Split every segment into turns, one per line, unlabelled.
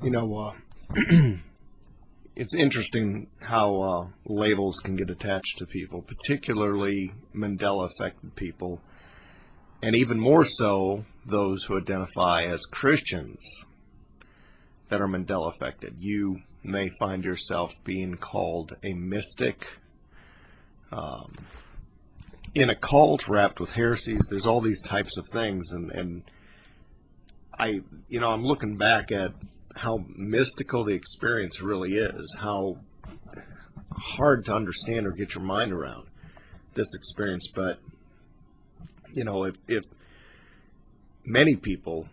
You know, it's interesting how labels can get attached to people, particularly Mandela affected people, and even more so those who identify as Christians that are Mandela affected. You may find yourself being called a mystic, um, in a cult wrapped with heresies. There's all these types of things, and I'm looking back at how mystical the experience really is, how hard to understand or get your mind around this experience. But if many people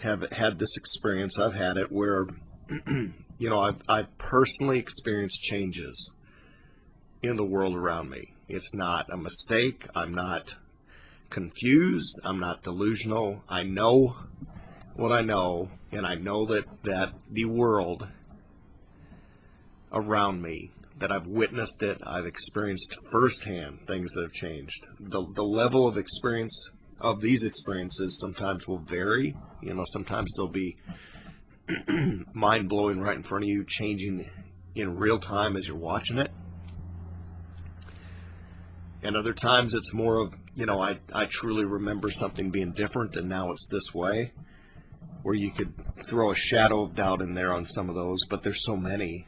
have had this experience, I've had it where I've personally experienced changes in the world around me. It's not a mistake. I'm not confused. I'm not delusional. I know what I know, and I know that the world around me, that I've witnessed it, I've experienced firsthand things that have changed. The level of experience of these experiences sometimes will vary. Sometimes they'll be mind-blowing right in front of you, changing in real time as you're watching it. And other times it's more of, I truly remember something being different and now it's this way, where you could throw a shadow of doubt in there on some of those, but there's so many.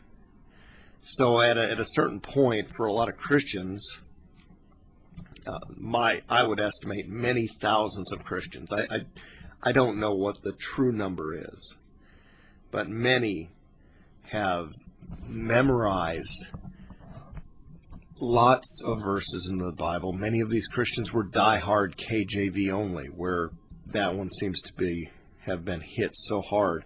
So at a certain point, for a lot of Christians, I would estimate many thousands of Christians. I don't know what the true number is, but many have memorized lots of verses in the Bible. Many of these Christians were die-hard KJV only, where that one seems to have been hit so hard.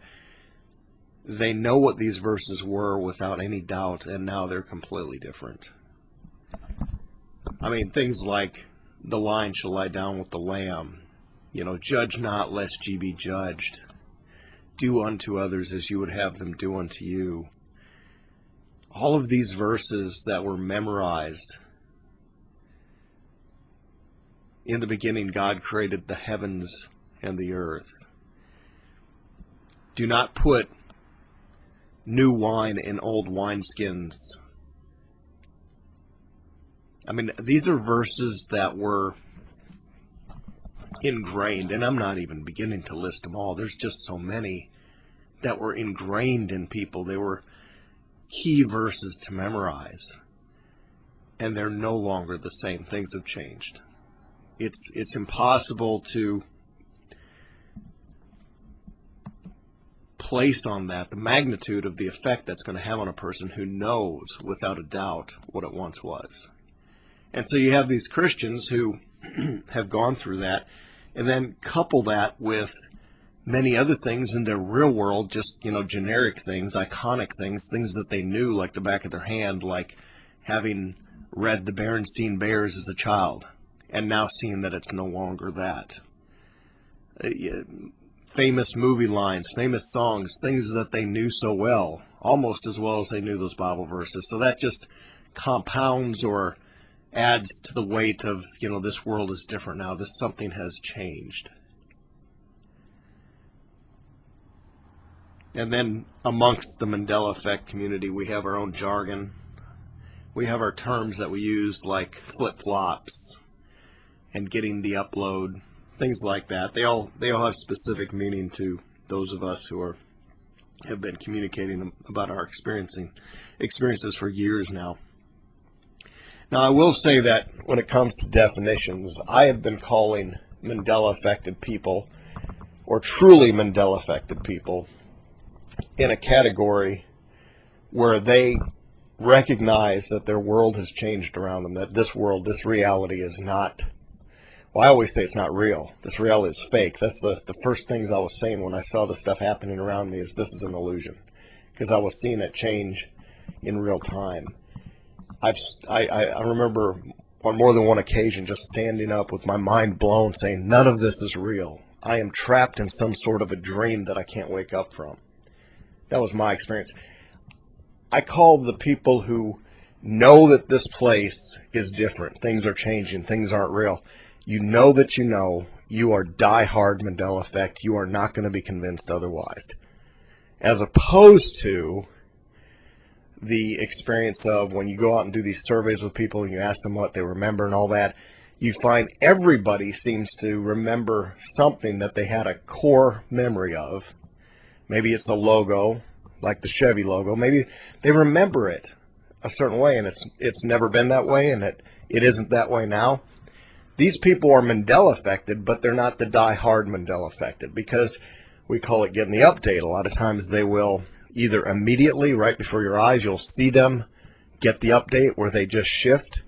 They know what these verses were without any doubt, and now they're completely different. I mean, things like, the lion shall lie down with the lamb, judge not lest ye be judged, do unto others as you would have them do unto you. All of these verses that were memorized. In the beginning, God created the heavens and the earth. Do not put new wine in old wineskins. I mean, these are verses that were ingrained, and I'm not even beginning to list them all. There's just so many that were ingrained in people. They were key verses to memorize, and they're no longer the same. Things have changed. It's impossible to place on that the magnitude of the effect that's going to have on a person who knows without a doubt what it once was. And so you have these Christians who have gone through that, and then couple that with many other things in their real world, just, generic things, iconic things, things that they knew like the back of their hand, like having read the Berenstain Bears as a child, and now seeing that it's no longer that. Famous movie lines, famous songs, things that they knew so well, almost as well as they knew those Bible verses. So that just compounds or adds to the weight of, this world is different now. Something has changed. And then amongst the Mandela Effect community, we have our own jargon. We have our terms that we use, like flip-flops and getting the upload, things like that. They all have specific meaning to those of us who have been communicating about our experiences for years now. Now, I will say that when it comes to definitions, I have been calling Mandela affected people, or truly Mandela affected people, in a category where they recognize that their world has changed around them, that this world, this reality is not, well, I always say it's not real. This reality is fake. That's the first things I was saying when I saw the stuff happening around me, is this is an illusion, because I was seeing it change in real time. I remember on more than one occasion just standing up with my mind blown, saying, none of this is real. I am trapped in some sort of a dream that I can't wake up from. That was my experience. I call the people who know that this place is different, things are changing, things aren't real. You know that you are die-hard Mandela Effect. You are not going to be convinced otherwise. as opposed to the experience of when you go out and do these surveys with people and you ask them what they remember and all that, you find everybody seems to remember something that they had a core memory of. Maybe it's a logo, like the Chevy logo. Maybe they remember it a certain way, and it's never been that way, and it isn't that way now. These people are Mandela affected, but they're not the die-hard Mandela affected, because we call it getting the update. A lot of times they will either immediately, right before your eyes, you'll see them get the update where they just shift,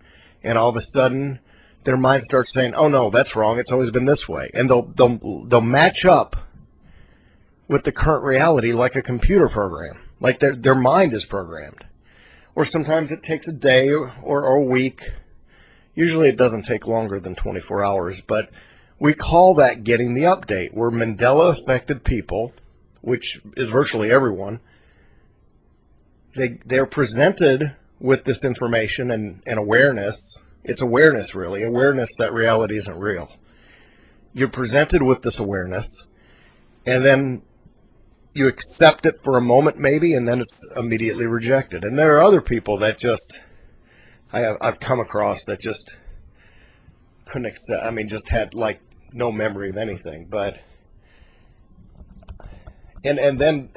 and all of a sudden their mind starts saying, oh no, that's wrong, it's always been this way. And they'll match up with the current reality like a computer program, like their mind is programmed. Or sometimes it takes a day or a week. Usually it doesn't take longer than 24 hours, but we call that getting the update. We're Mandela affected people, which is virtually everyone. They're presented with this information and awareness. It's awareness, really. Awareness that reality isn't real. You're presented with this awareness, and then you accept it for a moment maybe, and then it's immediately rejected. And there are other people that just, I've come across that just couldn't accept, just had like no memory of anything. But, and then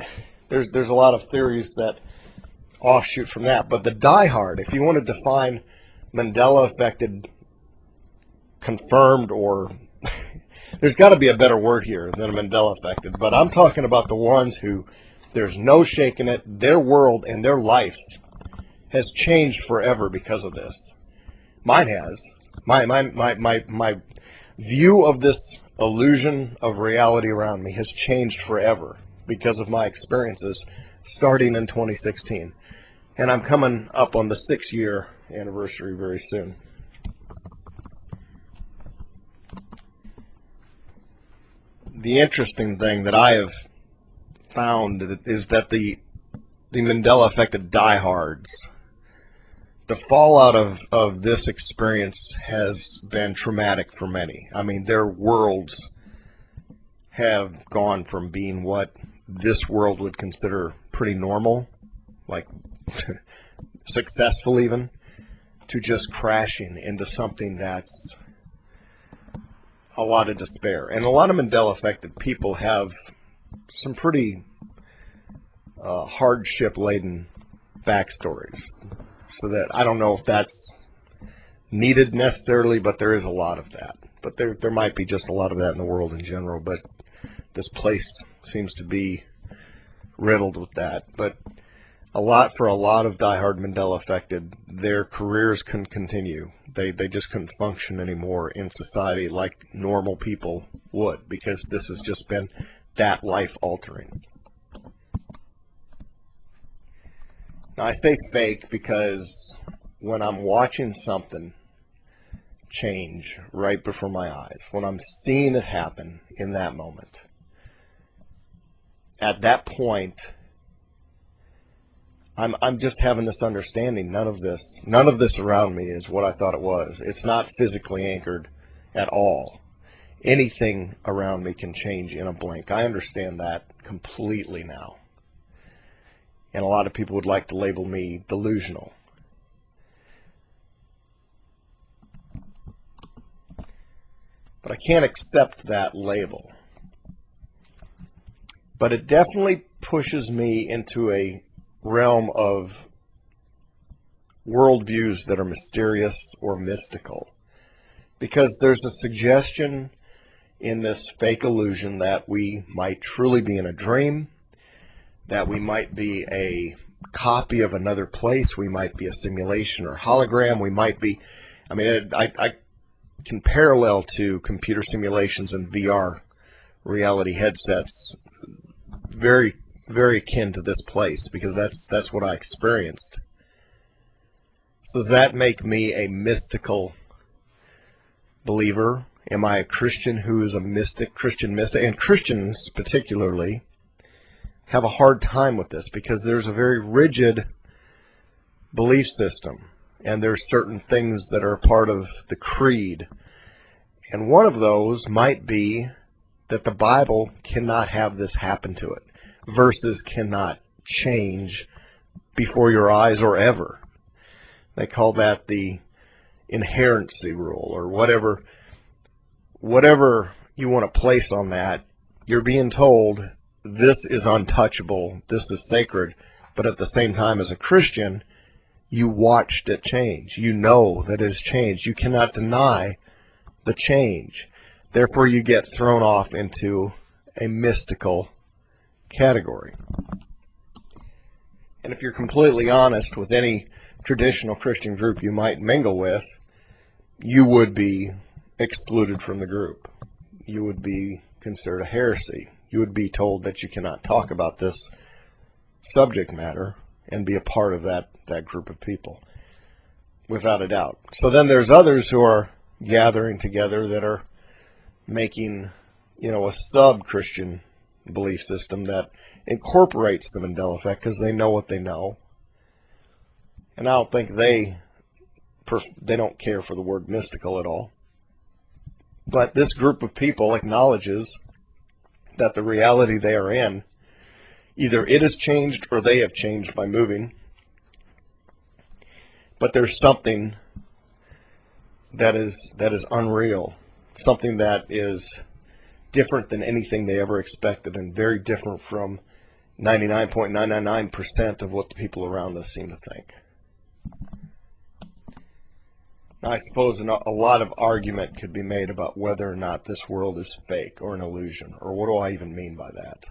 there's a lot of theories that offshoot from that. But the diehard, if you want to define Mandela affected, confirmed, or there's got to be a better word here than Mandela affected, but I'm talking about the ones who there's no shaking it. Their world and their life has changed forever because of this. Mine has. My view of this illusion of reality around me has changed forever because of my experiences starting in 2016. And I'm coming up on the 6-year anniversary very soon. The interesting thing that I have found is that the Mandela affected diehards, the fallout of this experience has been traumatic for many. Their worlds have gone from being what this world would consider pretty normal, like successful even, to just crashing into something that's a lot of despair. And a lot of Mandela affected people have some pretty hardship laden backstories, so that I don't know if that's needed necessarily, but there is a lot of that. But there might be just a lot of that in the world in general, but this place seems to be riddled with that. But for a lot of diehard Mandela affected, their careers couldn't continue. They just couldn't function anymore in society like normal people would, because this has just been that life altering. Now I say fake because when I'm watching something change right before my eyes, when I'm seeing it happen in that moment, at that point I'm just having this understanding. None of this around me is what I thought it was. It's not physically anchored at all. Anything around me can change in a blink. I understand that completely now. And a lot of people would like to label me delusional. But I can't accept that label. But it definitely pushes me into a realm of worldviews that are mysterious or mystical, because there's a suggestion in this fake illusion that we might truly be in a dream, that we might be a copy of another place, we might be a simulation or hologram, we might be, I can parallel to computer simulations and VR reality headsets very very akin to this place, because that's what I experienced. So does that make me a mystical believer? Am I a Christian who is a mystic, Christian mystic? And Christians particularly have a hard time with this, because there's a very rigid belief system, and there's certain things that are part of the creed. And one of those might be that the Bible cannot have this happen to it. versus cannot change before your eyes or ever. They call that the inherency rule, or whatever you want to place on that. You're being told this is untouchable, this is sacred, but at the same time, as a Christian, you watched it change. You know that it has changed. You cannot deny the change. Therefore, you get thrown off into a mystical category. And if you're completely honest with any traditional Christian group you might mingle with, you would be excluded from the group. You would be considered a heresy. You would be told that you cannot talk about this subject matter and be a part of that group of people, without a doubt. So then there's others who are gathering together that are making, a sub-Christian belief system that incorporates the Mandela Effect because they know what they know. And I don't think they don't care for the word mystical at all. But this group of people acknowledges that the reality they are in, either it has changed or they have changed by moving. But there's something that is unreal, something that is different than anything they ever expected, and very different from 99.999% of what the people around us seem to think. Now, I suppose a lot of argument could be made about whether or not this world is fake or an illusion, or what do I even mean by that?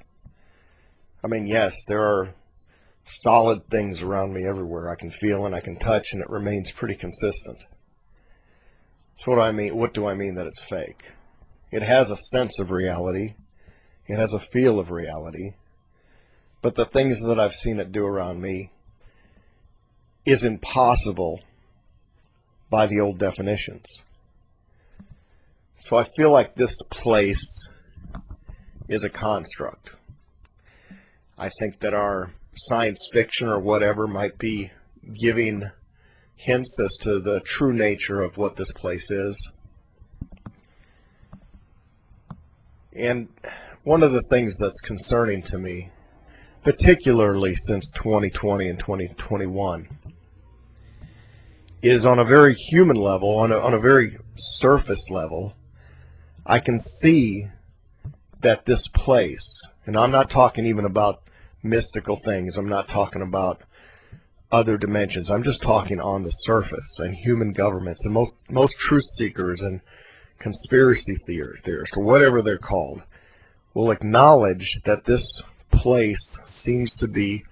I mean, yes, there are solid things around me everywhere I can feel and I can touch, and it remains pretty consistent. So what do I mean that it's fake? It has a sense of reality. It has a feel of reality. But the things that I've seen it do around me is impossible by the old definitions. So I feel like this place is a construct. I think that our science fiction or whatever might be giving hints as to the true nature of what this place is. And one of the things that's concerning to me, particularly since 2020 and 2021, is on a very human level, on a very surface level, I can see that this place, and I'm not talking even about mystical things, I'm not talking about other dimensions, I'm just talking on the surface, and human governments, and most truth seekers and conspiracy theorists, or whatever they're called, will acknowledge that this place seems to be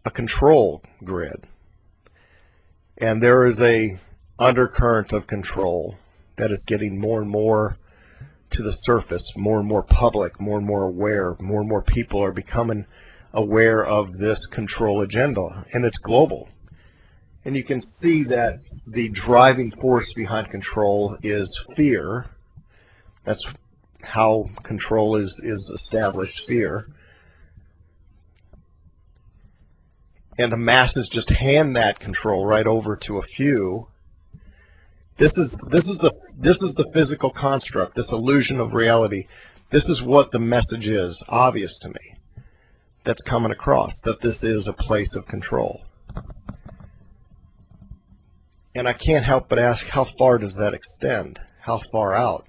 a control grid. And there is a undercurrent of control that is getting more and more to the surface, more and more public, more and more aware, more and more people are becoming aware of this control agenda, and it's global. And you can see that the driving force behind control is fear. That's how control is established, fear. And the masses just hand that control right over to a few. This is the physical construct, this illusion of reality. This is what the message is, obvious to me, that's coming across, that this is a place of control. And I can't help but ask, how far does that extend? How far out?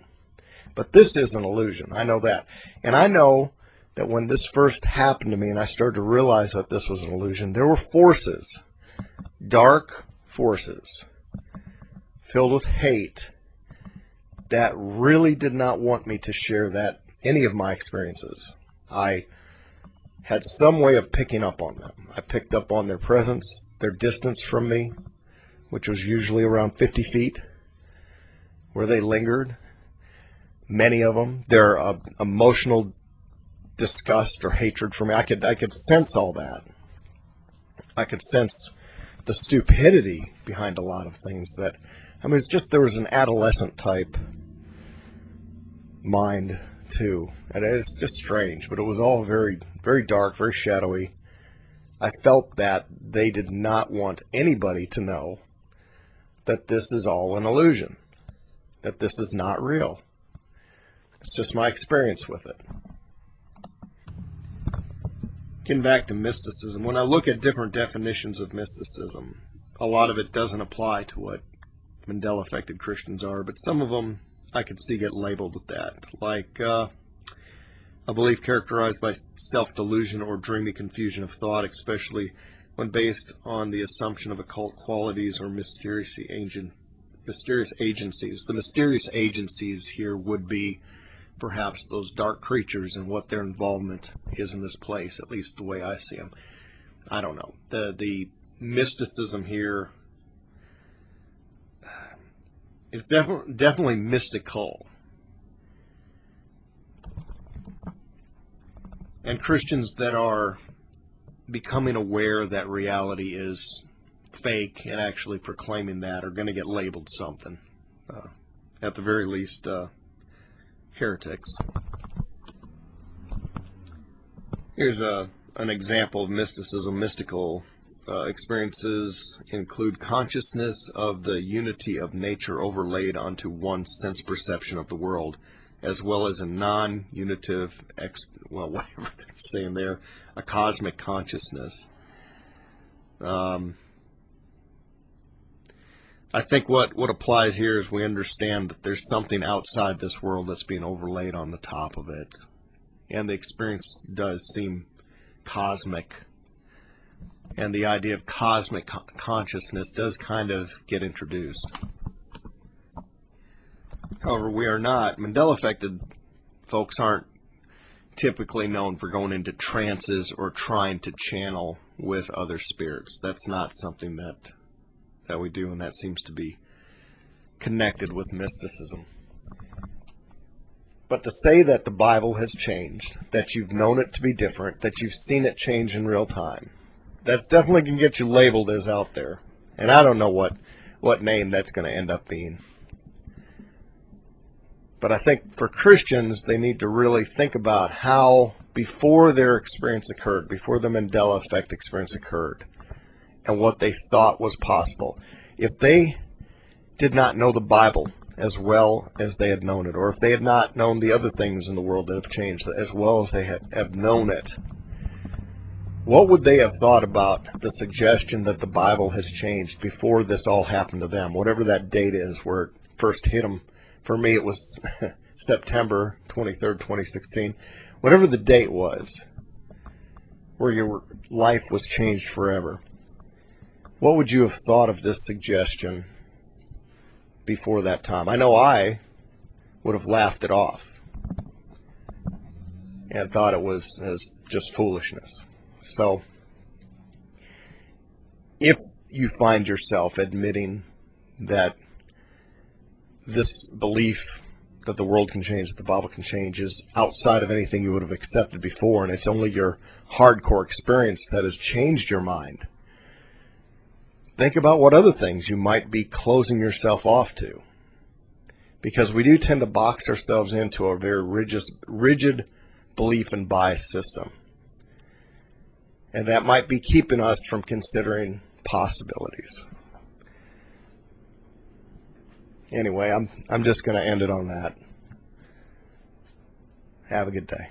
But this is an illusion, I know that. And I know that when this first happened to me and I started to realize that this was an illusion, there were forces, dark forces, filled with hate, that really did not want me to share any of my experiences. I had some way of picking up on them. I picked up on their presence, their distance from me, which was usually around 50 feet, where they lingered. Many of them, their emotional disgust or hatred for me. I could sense all that. I could sense the stupidity behind a lot of things that, it's just, there was an adolescent type mind too. And it's just strange, but it was all very, very dark, very shadowy. I felt that they did not want anybody to know that this is all an illusion, that this is not real. It's just my experience with it. Getting back to mysticism, when I look at different definitions of mysticism, a lot of it doesn't apply to what Mandela affected Christians are, but some of them I could see get labeled with that, like a belief characterized by self-delusion or dreamy confusion of thought, especially when based on the assumption of occult qualities or mysterious agencies. The mysterious agencies here would be perhaps those dark creatures and what their involvement is in this place, at least the way I see them. I don't know. The mysticism here is definitely mystical. And Christians that are becoming aware that reality is fake and actually proclaiming that are going to get labeled something. At the very least, heretics. Here's an example of mysticism. Mystical experiences include consciousness of the unity of nature overlaid onto one's sense perception of the world, as well as a non-unitive, whatever they're saying there, a cosmic consciousness. I think what applies here is we understand that there's something outside this world that's being overlaid on the top of it. And the experience does seem cosmic. And the idea of cosmic consciousness does kind of get introduced. However, we are not. Mandela-affected folks aren't typically known for going into trances or trying to channel with other spirits. That's not something that we do, and that seems to be connected with mysticism. But to say that the Bible has changed, that you've known it to be different, that you've seen it change in real time, that's definitely going to get you labeled as out there. And I don't know what name that's going to end up being. But I think for Christians, they need to really think about how, before their experience occurred, before the Mandela Effect experience occurred, and what they thought was possible. If they did not know the Bible as well as they had known it, or if they had not known the other things in the world that have changed as well as they have known it, what would they have thought about the suggestion that the Bible has changed before this all happened to them? Whatever that date is where it first hit them. For me, it was September 23rd, 2016. Whatever the date was, where your life was changed forever. What would you have thought of this suggestion before that time? I know I would have laughed it off and thought it was just foolishness. So, if you find yourself admitting that this belief that the world can change, that the Bible can change, is outside of anything you would have accepted before, and it's only your hardcore experience that has changed your mind, think about what other things you might be closing yourself off to. Because we do tend to box ourselves into a very rigid belief and bias system. And that might be keeping us from considering possibilities. Anyway, I'm just going to end it on that. Have a good day.